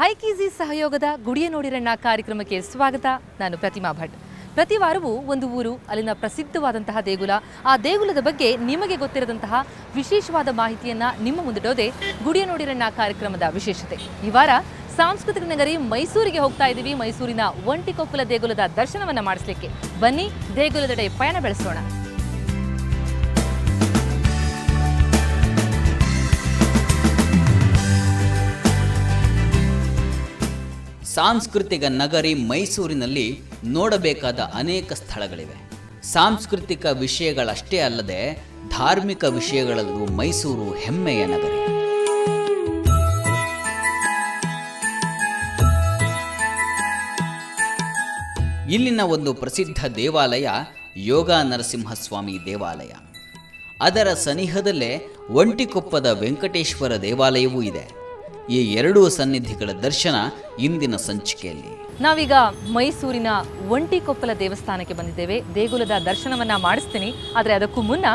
ಹೈಕೀಸಿ ಸಹಯೋಗದ ಗುಡಿಯ ನೋಡಿರಣ್ಣ ಕಾರ್ಯಕ್ರಮಕ್ಕೆ ಸ್ವಾಗತ. ನಾನು ಪ್ರತಿಮಾ ಭಟ್. ಪ್ರತಿ ವಾರವೂ ಒಂದು ಊರು, ಅಲ್ಲಿನ ಪ್ರಸಿದ್ಧವಾದಂತಹ ದೇಗುಲ, ಆ ದೇಗುಲದ ಬಗ್ಗೆ ನಿಮಗೆ ಗೊತ್ತಿರದಂತಹ ವಿಶೇಷವಾದ ಮಾಹಿತಿಯನ್ನ ನಿಮ್ಮ ಮುಂದಿಡೋದೇ ಗುಡಿಯ ನೋಡಿರಣ್ಣ ಕಾರ್ಯಕ್ರಮದ ವಿಶೇಷತೆ. ಈ ವಾರ ಸಾಂಸ್ಕೃತಿಕ ನಗರಿ ಮೈಸೂರಿಗೆ ಹೋಗ್ತಾ ಇದ್ದೀವಿ. ಮೈಸೂರಿನ ಒಂಟಿಕೊಪ್ಪಲ ದೇಗುಲದ ದರ್ಶನವನ್ನ ಮಾಡಿಸಲಿಕ್ಕೆ ಬನ್ನಿ, ದೇಗುಲದೆಡೆ ಪಯಣ ಬೆಳೆಸೋಣ. ಸಾಂಸ್ಕೃತಿಕ ನಗರಿ ಮೈಸೂರಿನಲ್ಲಿ ನೋಡಬೇಕಾದ ಅನೇಕ ಸ್ಥಳಗಳಿವೆ. ಸಾಂಸ್ಕೃತಿಕ ವಿಷಯಗಳಷ್ಟೇ ಅಲ್ಲದೆ ಧಾರ್ಮಿಕ ವಿಷಯಗಳಲ್ಲೂ ಮೈಸೂರು ಹೆಮ್ಮೆಯ ನಗರಿ. ಇಲ್ಲಿನ ಒಂದು ಪ್ರಸಿದ್ಧ ದೇವಾಲಯ ಯೋಗ ನರಸಿಂಹಸ್ವಾಮಿ ದೇವಾಲಯ. ಅದರ ಸನಿಹದಲ್ಲೇ ಒಂಟಿಕೊಪ್ಪದ ವೆಂಕಟೇಶ್ವರ ದೇವಾಲಯವೂ ಇದೆ. ಈ ಎರಡೂ ಸನ್ನಿಧಿಗಳ ದರ್ಶನ ಇಂದಿನ ಸಂಚಿಕೆಯಲ್ಲಿ. ನಾವೀಗ ಮೈಸೂರಿನ ಒಂಟಿಕೊಪ್ಪಲ ದೇವಸ್ಥಾನಕ್ಕೆ ಬಂದಿದ್ದೇವೆ. ದೇಗುಲದ ದರ್ಶನವನ್ನ ಮಾಡಿಸ್ತೀನಿ. ಆದರೆ ಅದಕ್ಕೂ ಮುನ್ನ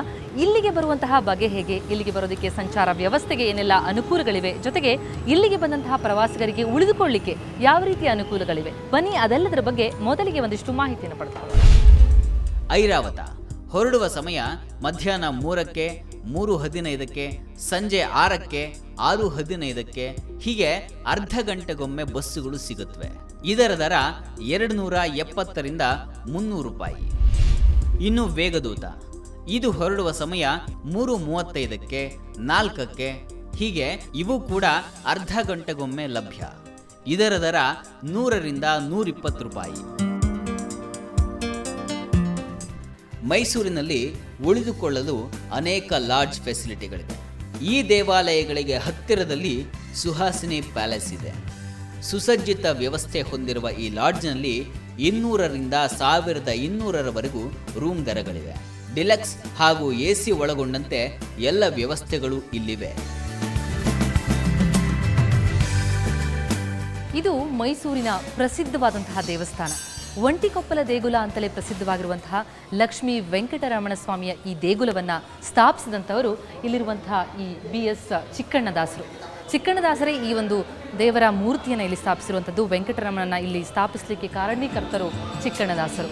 ಇಲ್ಲಿಗೆ ಬರುವಂತಹ ಬಗೆ ಹೇಗೆ, ಇಲ್ಲಿಗೆ ಬರೋದಕ್ಕೆ ಸಂಚಾರ ವ್ಯವಸ್ಥೆಗೆ ಏನೆಲ್ಲ ಅನುಕೂಲಗಳಿವೆ, ಜೊತೆಗೆ ಇಲ್ಲಿಗೆ ಬಂದಂತಹ ಪ್ರವಾಸಿಗರಿಗೆ ಉಳಿದುಕೊಳ್ಳಿಕ್ಕೆ ಯಾವ ರೀತಿಯ ಅನುಕೂಲಗಳಿವೆ, ಬನ್ನಿ ಅದೆಲ್ಲದರ ಬಗ್ಗೆ ಮೊದಲಿಗೆ ಒಂದಿಷ್ಟು ಮಾಹಿತಿಯನ್ನು ಪಡೆದುಕೊಳ್ಳೋಣ. ಐರಾವತ ಹೊರಡುವ ಸಮಯ ಮಧ್ಯಾಹ್ನ 3ಕ್ಕೆ, 3:15ಕ್ಕೆ, ಸಂಜೆ 6ಕ್ಕೆ, 6:15ಕ್ಕೆ, ಹೀಗೆ ಅರ್ಧ ಗಂಟೆಗೊಮ್ಮೆ ಬಸ್ಸುಗಳು ಸಿಗುತ್ತವೆ. ಇದರ ದರ 270ರಿಂದ 300 ರೂಪಾಯಿ. ಇನ್ನು ವೇಗದೂತ, ಇದು ಹೊರಡುವ ಸಮಯ 3:35ಕ್ಕೆ, 4ಕ್ಕೆ, ಹೀಗೆ ಇವು ಕೂಡ ಅರ್ಧ ಗಂಟೆಗೊಮ್ಮೆ ಲಭ್ಯ. ಇದರ ದರ 100ರಿಂದ 120 ರೂಪಾಯಿ. ಮೈಸೂರಿನಲ್ಲಿ ಉಳಿದುಕೊಳ್ಳಲು ಅನೇಕ ಲಾಡ್ಜ್ ಫೆಸಿಲಿಟಿಗಳಿವೆ. ಈ ದೇವಾಲಯಗಳಿಗೆ ಹತ್ತಿರದಲ್ಲಿ ಸುಹಾಸಿನಿ ಪ್ಯಾಲೇಸ್ ಇದೆ. ಸುಸಜ್ಜಿತ ವ್ಯವಸ್ಥೆ ಹೊಂದಿರುವ ಈ ಲಾಡ್ಜ್ನಲ್ಲಿ 200ರಿಂದ 1200ರವರೆಗೂ ರೂಮ್ ದರಗಳಿವೆ. ಡಿಲಕ್ಸ್ ಹಾಗೂ AC ಒಳಗೊಂಡಂತೆ ಎಲ್ಲ ವ್ಯವಸ್ಥೆಗಳು ಇಲ್ಲಿವೆ. ಇದು ಮೈಸೂರಿನ ಪ್ರಸಿದ್ಧವಾದಂತಹ ದೇವಸ್ಥಾನ. ಒಂಟಿಕೊಪ್ಪಲ ದೇಗುಲ ಅಂತಲೇ ಪ್ರಸಿದ್ಧವಾಗಿರುವಂತಹ ಲಕ್ಷ್ಮೀ ವೆಂಕಟರಮಣ ಸ್ವಾಮಿಯ ಈ ದೇಗುಲವನ್ನು ಸ್ಥಾಪಿಸಿದಂಥವರು ಇಲ್ಲಿರುವಂತಹ ಈ BS ಚಿಕ್ಕಣ್ಣದಾಸರು. ಚಿಕ್ಕಣ್ಣದಾಸರೇ ಈ ಒಂದು ದೇವರ ಮೂರ್ತಿಯನ್ನು ಇಲ್ಲಿ ಸ್ಥಾಪಿಸಿರುವಂಥದ್ದು. ವೆಂಕಟರಮಣನ ಇಲ್ಲಿ ಸ್ಥಾಪಿಸಲಿಕ್ಕೆ ಕಾರಣೀಕರ್ತರು ಚಿಕ್ಕಣ್ಣದಾಸರು.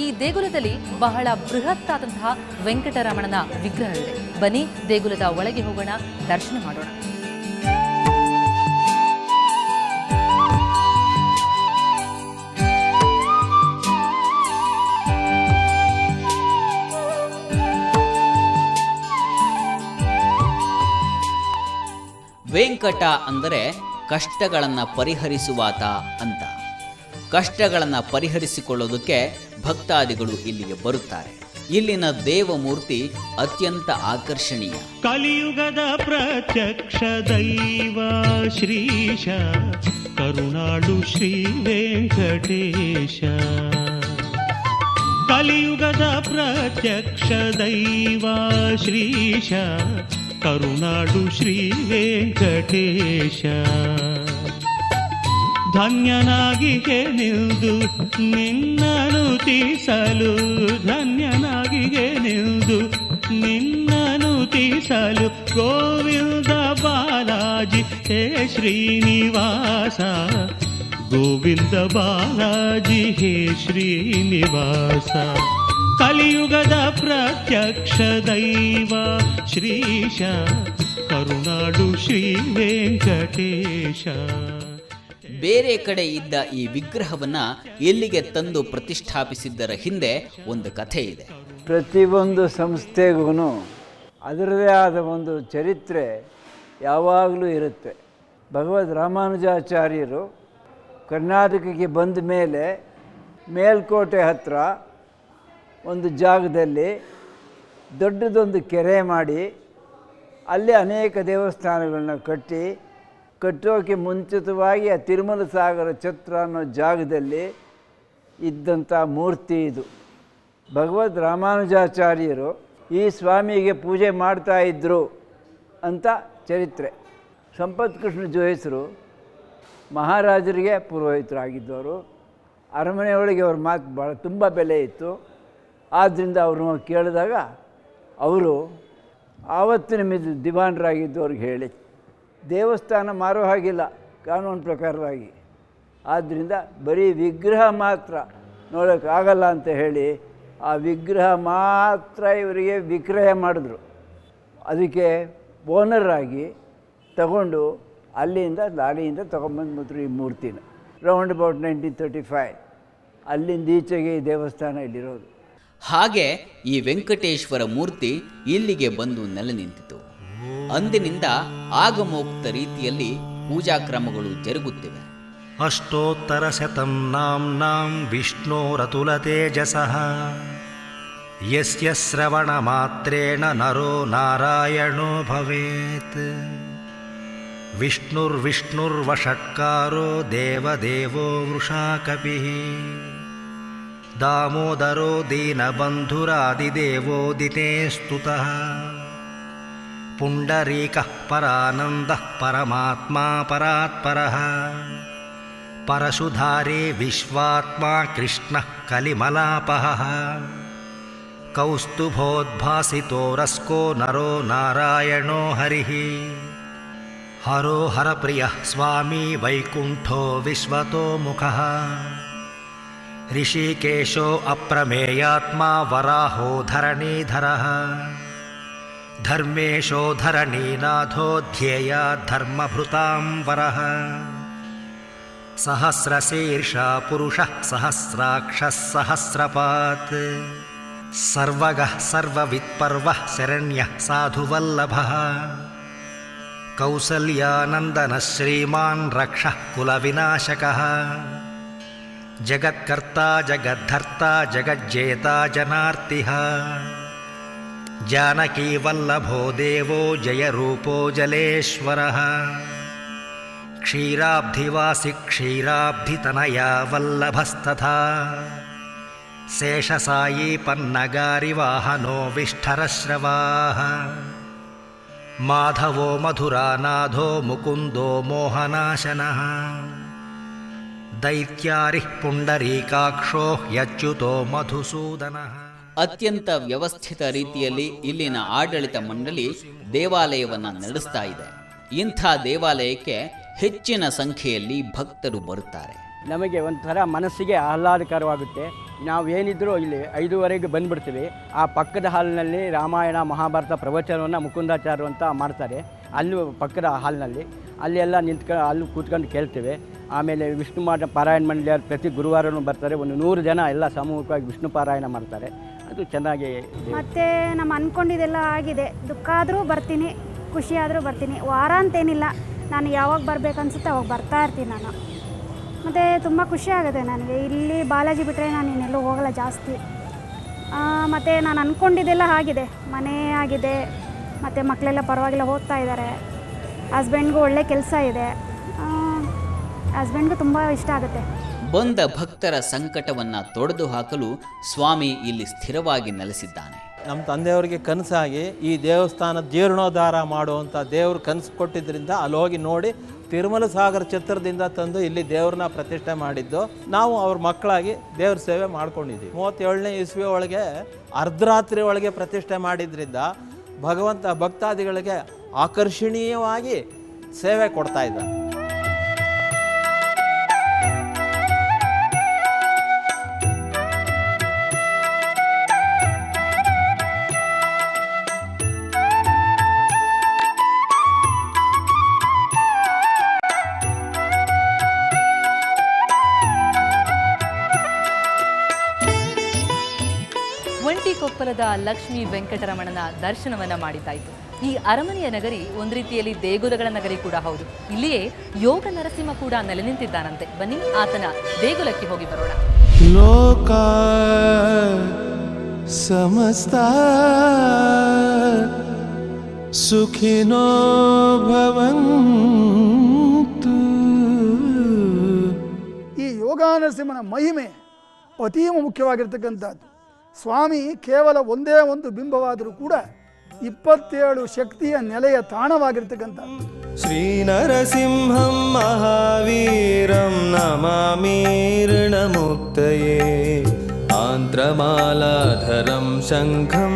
ಈ ದೇಗುಲದಲ್ಲಿ ಬಹಳ ಬೃಹತ್ತಾದಂತಹ ವೆಂಕಟರಮಣನ ವಿಗ್ರಹವಿದೆ. ಬನ್ನಿ ದೇಗುಲದ ಒಳಗೆ ಹೋಗೋಣ, ದರ್ಶನ ಮಾಡೋಣ. ವೆಂಕಟ ಅಂದರೆ ಕಷ್ಟಗಳನ್ನು ಪರಿಹರಿಸುವಾತ ಅಂತ. ಕಷ್ಟಗಳನ್ನು ಪರಿಹರಿಸಿಕೊಳ್ಳೋದಕ್ಕೆ ಭಕ್ತಾದಿಗಳು ಇಲ್ಲಿಗೆ ಬರುತ್ತಾರೆ. ಇಲ್ಲಿನ ದೇವಮೂರ್ತಿ ಅತ್ಯಂತ ಆಕರ್ಷಣೀಯ. ಕಲಿಯುಗದ ಪ್ರತ್ಯಕ್ಷ ದೈವ ಶ್ರೀಶ ಕರುಣಾಳು ಶ್ರೀ ವೆಂಕಟೇಶ. ಕಲಿಯುಗದ ಪ್ರತ್ಯಕ್ಷ ದೈವ ಶ್ರೀಶ ಕರುಣಾಳು ಶ್ರೀ ವೆಂಕಟೇಶ. ಧನ್ಯನಾಗಿಗೆ ನಿಲ್ದು ನಿನ್ನನು ತೀಸಲು, ಧನ್ಯನಾಗಿಗೆ ನಿಲ್ದು ನಿನ್ನನು ತೀಸಲು, ಗೋವಿಂದ ಬಾಲಾಜಿ ಹೇ ಶ್ರೀನಿವಾಸ, ಗೋವಿಂದ ಬಾಲಾಜಿ ಹೇ ಶ್ರೀನಿವಾಸ. ಕಲಿಯುಗದ ಪ್ರತ್ಯಕ್ಷ ದೈವ ಶ್ರೀಶ ಕರುಣಾಳು ಶ್ರೀ ವೆಂಕಟೇಶ. ಬೇರೆ ಕಡೆ ಇದ್ದ ಈ ವಿಗ್ರಹವನ್ನ ಇಲ್ಲಿಗೆ ತಂದು ಪ್ರತಿಷ್ಠಾಪಿಸಿದ್ದರ ಹಿಂದೆ ಒಂದು ಕಥೆ ಇದೆ. ಪ್ರತಿಯೊಂದು ಸಂಸ್ಥೆಗೂ ಅದರದೇ ಆದ ಒಂದು ಚರಿತ್ರೆ ಯಾವಾಗಲೂ ಇರುತ್ತೆ. ಭಗವದ್ ರಾಮಾನುಜಾಚಾರ್ಯರು ಕರ್ನಾಟಕಕ್ಕೆ ಬಂದ ಮೇಲೆ ಮೇಲ್ಕೋಟೆ ಹತ್ತಿರ ಒಂದು ಜಾಗದಲ್ಲಿ ದೊಡ್ಡದೊಂದು ಕೆರೆ ಮಾಡಿ ಅಲ್ಲಿ ಅನೇಕ ದೇವಸ್ಥಾನಗಳನ್ನ ಕಟ್ಟೋಕ್ಕೆ ಮುಂಚಿತವಾಗಿ ಆ ತಿರುಮಲ ಸಾಗರ ಛತ್ರ ಅನ್ನೋ ಜಾಗದಲ್ಲಿ ಇದ್ದಂಥ ಮೂರ್ತಿ ಇದು. ಭಗವದ್ ರಾಮಾನುಜಾಚಾರ್ಯರು ಈ ಸ್ವಾಮಿಗೆ ಪೂಜೆ ಮಾಡ್ತಾಯಿದ್ರು ಅಂತ ಚರಿತ್ರೆ. ಸಂಪತ್ ಕೃಷ್ಣ ಜೋಯಿಸರು ಮಹಾರಾಜರಿಗೆ ಪುರೋಹಿತರಾಗಿದ್ದವರು. ಅರಮನೆಯೊಳಗೆ ಅವ್ರ ಮಾತು ಭಾಳ ತುಂಬ ಬೆಲೆ ಇತ್ತು. ಆದ್ದರಿಂದ ಅವ್ರನ್ನ ಕೇಳಿದಾಗ ಅವರು ಆವತ್ತಿನ ದಿವಾನರಾಗಿದ್ದವ್ರಿಗೆ ಹೇಳಿ, ದೇವಸ್ಥಾನ ಮಾರೋ ಹಾಗಿಲ್ಲ, ಕಾನೂನು ಪ್ರಕಾರವಾಗಿ. ಆದ್ದರಿಂದ ಬರೀ ವಿಗ್ರಹ ಮಾತ್ರ ನೋಡೋಕ್ಕಾಗಲ್ಲ ಅಂತ ಹೇಳಿ ಆ ವಿಗ್ರಹ ಮಾತ್ರ ಇವರಿಗೆ ವಿಕ್ರಯ ಮಾಡಿದ್ರು. ಅದಕ್ಕೆ ಓನರ್ ಆಗಿ ತಗೊಂಡು ಅಲ್ಲಿಂದ ಲಾರಿಯಿಂದ ತೊಗೊಂಬಂದ್ಬಿಟ್ರು ಈ ಮೂರ್ತಿನ. ರೌಂಡ್ ಅಬೌಟ್ 1935 ಅಲ್ಲಿಂದ ಈಚೆಗೆ ಈ ದೇವಸ್ಥಾನ ಇಲ್ಲಿರೋದು. ಹಾಗೆ ಈ ವೆಂಕಟೇಶ್ವರ ಮೂರ್ತಿ ಇಲ್ಲಿಗೆ ಬಂದು ನೆಲೆ ನಿಂತಿತು. ಅಂದಿನಿಂದ ಆಗಮೋಕ್ತ ರೀತಿಯಲ್ಲಿ ಪೂಜಾ ಕ್ರಮಗಳು ಜರುಗುತ್ತಿವೆ. ಅಷ್ಟೋತ್ತರ ಶತಂ ನಾಮ್ನಾಂ ವಿಷ್ಣೋರತುಲ ತೇಜಸಃ ಯಸ್ಯ ಶ್ರವಣ ಮಾತ್ರೇಣ ನರೋ ನಾರಾಯಣೋ ಭವೇತ್. ವಿಷ್ಣುರ್ವಿಷ್ಣುರ್ವಷಟ್ಕಾರೋ ದೇವದೇವೋ ವೃಷಾ ಕಪಿಃ. ದಾಮೋದರೋ ದೀನಬಂಧುರಾದಿದೇವೋದಿತೆ ಸ್ತುತಃ. ಪುಂಡರೀಕಃ ಪರಾನಂದಃ ಪರಮಾತ್ಮಾ ಪರಾತ್ಪರಃ. ಪರಶುಧಾರಿ ವಿಶ್ವಾತ್ಮಾ ಕೃಷ್ಣಃ ಕಲಿಮಲಾಪಹಃ. ಕೌಸ್ತುಭೋದ್ಭಾಸಿತೋ ರಸ್ಕೋ ನರೋ ನಾರಾಯಣೋ ಹರಿಃ. ಹರೋ ಹರಪ್ರಿಯಃ ಸ್ವಾಮಿ ವೈಕುಂಠೋ ವಿಶ್ವತೋ ಮುಖಃ. ಋಷಿಕೇಶೋ ಅಪ್ರಮೇಯಾತ್ಮ ವರಾಹೋ ಧರಣೀಧರಃ. ಧರ್ಮೇಶೋ ಧರಣೀನಾಥೋ ಧ್ಯೇಯ ಧರ್ಮಭೃತಾಂ ವರಃ. ಸಹಸ್ರಶೀರ್ಷ ಪುರುಷಃ ಸಹಸ್ರಾಕ್ಷಃ ಸಹಸ್ರಪಾತ್. ಸರ್ವಗಃ ಸರ್ವವಿತ್ಪರ್ವಃ ಶರಣ್ಯಃ ಸಾಧುವಲ್ಲಭಃ. ಕೌಸಲ್ಯಾನಂದನಃ ಶ್ರೀಮಾನ್ ರಕ್ಷಃ ಕುಲವಿನಾಶಕಃ. ಜಗತ್ಕರ್ತಾ ಜಗದ್ಧರ್ತಾ ಜಗಜ್ಜೇತಾ ಜನಾರ್ತಿಃ. ಜಾನಕೀವಲ್ಲಭೋ ದೇವೋ ಜಯರೂಪೋ ಜಲೇಶ್ವರಃ. ಕ್ಷೀರಾಬ್ಧಿವಾಸಿ ಕ್ಷೀರಾಬ್ಧಿತನಯಾ ವಲ್ಲಭಸ್ತಥಾ. ಶೇಷಸಾಯಿ ಪನ್ನಗಾರಿವಾಹನೋ ವಿಷ್ಠರಶ್ರವಾಃ. ಮಾಧವೋ ಮಧುರಾನಾಥೋ ಮುಕುಂದೋ ಮೋಹನಾಶನಃ. ದೈತ್ಯಾರಿಃ ಪುಂಡರೀಕಾಕ್ಷೋ ಯಚ್ಯುತೋ ಮಧುಸೂದನಃ. ಅತ್ಯಂತ ವ್ಯವಸ್ಥಿತ ರೀತಿಯಲ್ಲಿ ಇಲ್ಲಿನ ಆಡಳಿತ ಮಂಡಳಿ ದೇವಾಲಯವನ್ನು ನಡೆಸ್ತಾ ಇದೆ. ಇಂಥ ದೇವಾಲಯಕ್ಕೆ ಹೆಚ್ಚಿನ ಸಂಖ್ಯೆಯಲ್ಲಿ ಭಕ್ತರು ಬರುತ್ತಾರೆ. ನಮಗೆ ಒಂಥರ ಮನಸ್ಸಿಗೆ ಆಹ್ಲಾದಕರವಾಗುತ್ತೆ. ನಾವು ಏನಿದ್ರೂ ಇಲ್ಲಿ 5:30ಗೆ ಬಂದುಬಿಡ್ತೀವಿ. ಆ ಪಕ್ಕದ ಹಾಲ್ನಲ್ಲಿ ರಾಮಾಯಣ ಮಹಾಭಾರತ ಪ್ರವಚನವನ್ನು ಮುಕುಂದಾಚಾರ್ಯ ಅಂತ ಮಾಡ್ತಾರೆ. ಅಲ್ಲೂ ಪಕ್ಕದ ಹಾಲ್ನಲ್ಲಿ ಅಲ್ಲಿ ಎಲ್ಲ ಅಲ್ಲಿ ಕೂತ್ಕೊಂಡು ಕೇಳ್ತೇವೆ. ಆಮೇಲೆ ವಿಷ್ಣು ಪಾರಾಯಣ ಮಂಡಳಿಯವರು ಪ್ರತಿ ಗುರುವಾರನೂ ಬರ್ತಾರೆ. ಒಂದು 100 ಜನ ಎಲ್ಲ ಸಾಮೂಹಿಕವಾಗಿ ವಿಷ್ಣು ಪಾರಾಯಣ ಮಾಡ್ತಾರೆ. ಅದು ಚೆನ್ನಾಗಿ. ಮತ್ತು ನಮ್ಮ ಅಂದ್ಕೊಂಡಿದ್ದೆಲ್ಲ ಆಗಿದೆ. ದುಃಖ ಆದರೂ ಬರ್ತೀನಿ, ಖುಷಿ ಆದರೂ ಬರ್ತೀನಿ. ವಾರ ಅಂತೇನಿಲ್ಲ, ನಾನು ಯಾವಾಗ ಬರಬೇಕನ್ಸುತ್ತೆ ಅವಾಗ ಬರ್ತಾ ಇರ್ತೀನಿ ನಾನು. ಮತ್ತು ತುಂಬ ಖುಷಿ ಆಗುತ್ತೆ ನನಗೆ. ಇಲ್ಲಿ ಬಾಲಾಜಿ ಬಿಟ್ಟರೆ ನಾನು ಇನ್ನೆಲ್ಲೂ ಹೋಗಲ್ಲ ಜಾಸ್ತಿ. ಮತ್ತು ನಾನು ಅಂದ್ಕೊಂಡಿದ್ದೆಲ್ಲ ಆಗಿದೆ. ಮನೆ ಆಗಿದೆ, ಮತ್ತು ಮಕ್ಕಳೆಲ್ಲ ಪರವಾಗಿಲ್ಲ ಓದ್ತಾ ಇದ್ದಾರೆ. ಹಸ್ಬೆಂಡ್ಗೂ ಒಳ್ಳೆ ಕೆಲಸ ಇದೆ. ಹಸ್ಬೆಂಡ್ಗೂ ತುಂಬ ಇಷ್ಟ ಆಗುತ್ತೆ. ಬಂದ ಭಕ್ತರ ಸಂಕಟವನ್ನು ತೊಡೆದು ಹಾಕಲು ಸ್ವಾಮಿ ಇಲ್ಲಿ ಸ್ಥಿರವಾಗಿ ನೆಲೆಸಿದ್ದಾನೆ. ನಮ್ಮ ತಂದೆಯವರಿಗೆ ಕನಸಾಗಿ ಈ ದೇವಸ್ಥಾನ ಜೀರ್ಣೋದ್ಧಾರ ಮಾಡುವಂಥ ದೇವರು ಕನಸು ಕೊಟ್ಟಿದ್ದರಿಂದ ಅಲ್ಲಿ ಹೋಗಿ ನೋಡಿ ತಿರುಮಲ ಸಾಗರ ಛತ್ರದಿಂದ ತಂದು ಇಲ್ಲಿ ದೇವ್ರನ್ನ ಪ್ರತಿಷ್ಠೆ ಮಾಡಿದ್ದು. ನಾವು ಅವ್ರ ಮಕ್ಕಳಾಗಿ ದೇವ್ರ ಸೇವೆ ಮಾಡ್ಕೊಂಡಿದ್ದೀವಿ. 37ನೇ ಇಸ್ವಿ ಒಳಗೆ ಅರ್ಧರಾತ್ರಿ ಒಳಗೆ ಪ್ರತಿಷ್ಠೆ ಮಾಡಿದ್ರಿಂದ ಭಗವಂತ ಭಕ್ತಾದಿಗಳಿಗೆ ಆಕರ್ಷಣೀಯವಾಗಿ ಸೇವೆ ಕೊಡ್ತಾ ಇದ್ದಾನೆ. ಒಂಟಿಕೊಪ್ಪಲದ ಲಕ್ಷ್ಮೀ ವೆಂಕಟರಮಣನ ದರ್ಶನವನ್ನ ಮಾಡಿದ್ದಾಯಿತು. ಈ ಅರಮನೆಯ ನಗರಿ ಒಂದು ರೀತಿಯಲ್ಲಿ ದೇಗುಲಗಳ ನಗರಿ ಕೂಡ ಹೌದು. ಇಲ್ಲಿಯೇ ಯೋಗ ನರಸಿಂಹ ಕೂಡ ನೆಲೆ ನಿಂತಿದ್ದಾನಂತೆ. ಬನ್ನಿ ಆತನ ದೇಗುಲಕ್ಕೆ ಹೋಗಿ ಬರೋಣ. ಲೋಕ ಸಮಸ್ತ ಸುಖಿನೋ ಭವಂತು. ಈ ಯೋಗ ನರಸಿಂಹನ ಮಹಿಮೆ ಅತೀವ ಮುಖ್ಯವಾಗಿರ್ತಕ್ಕಂಥದ್ದು. ಸ್ವಾಮಿ ಕೇವಲ ಒಂದೇ ಒಂದು ಬಿಂಬವಾದರೂ ಕೂಡ 27 ಶಕ್ತಿಯ ನೆಲೆಯ ತಾಣವಾಗಿರ್ತಕ್ಕಂಥದ್ದು. ಶ್ರೀ ನರಸಿಂಹಂ ಮಹಾವೀರಂ ನಮಾಮಿ ಋಣಮುಕ್ತಯೇ. ಆಂತ್ರಮಾಲಾಧರಂ ಶಂಖಂ